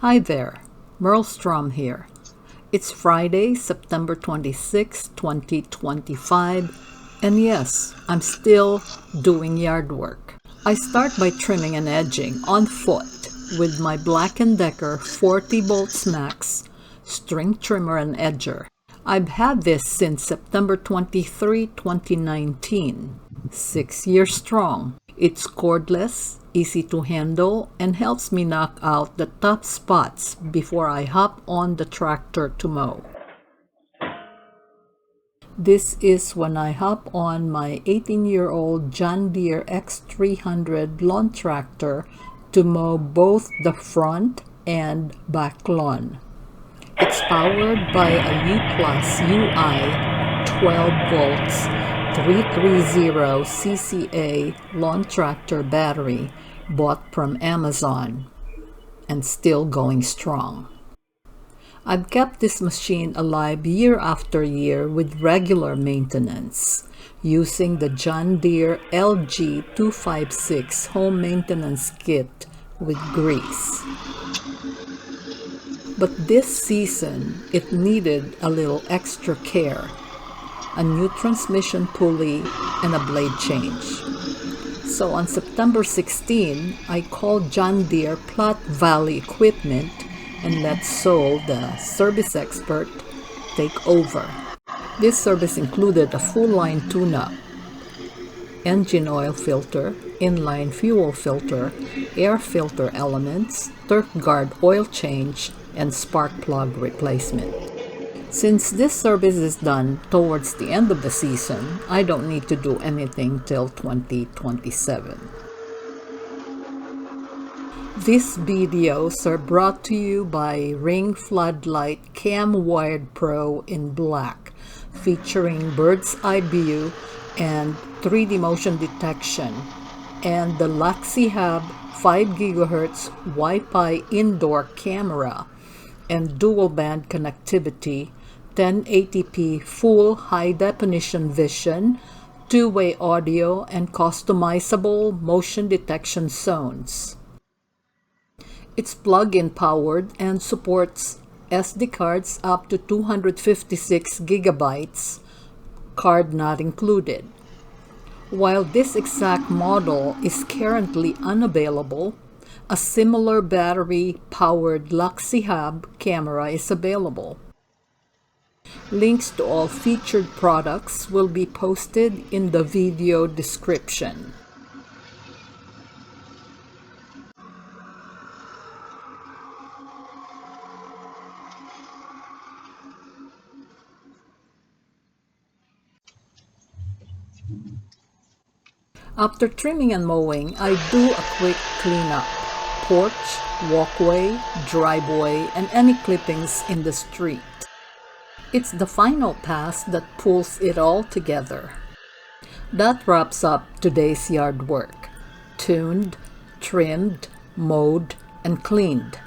Hi there, Merlstrom here. It's Friday, September 26, 2025, and yes, I'm still doing yard work. I start by trimming and edging on foot with my Black+Decker 40 volts max string trimmer and edger. I've had this since September 23, 2019, 6 years strong. It's cordless, easy to handle, and helps me knock out the tough spots before I hop on the tractor to mow. This is when I hop on my 18-year-old John Deere X300 lawn tractor to mow both the front and back lawn. It's powered by a U+ UI 12 volts 330 cca lawn tractor battery bought from Amazon and still going strong. I've kept this machine alive year after year with regular maintenance using the John Deere LG256 home maintenance kit with grease. But this season, it needed a little extra care, a new transmission pulley, and a blade change. So on September 16, I called John Deere Platte Valley Equipment and let Sol, the service expert, take over. This service included a full-line tune-up, engine oil filter, inline fuel filter, air filter elements, turf guard oil change, and spark plug replacement. Since this service is done towards the end of the season, I don't need to do anything till 2027. These videos are brought to you by Ring Floodlight Cam Wired Pro in black, featuring bird's eye view and 3D motion detection, and the Laxihub 5 GHz Wi-Fi indoor camera and dual band connectivity, 1080p full high-definition vision, two-way audio, and customizable motion detection zones. It's plug-in powered and supports SD cards up to 256 gigabytes, card not included. While this exact model is currently unavailable, a similar battery-powered Laxihub camera is available. Links to all featured products will be posted in the video description. After trimming and mowing, I do a quick cleanup. Porch, walkway, driveway, and any clippings in the street. It's the final pass that pulls it all together. That wraps up today's yard work. Tuned, trimmed, mowed, and cleaned.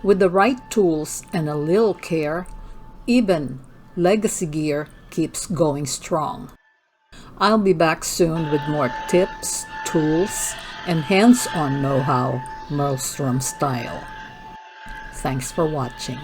With the right tools and a little care, even legacy gear keeps going strong. I'll be back soon with more tips, tools, and hands-on know-how, Merlstrom style. Thanks for watching.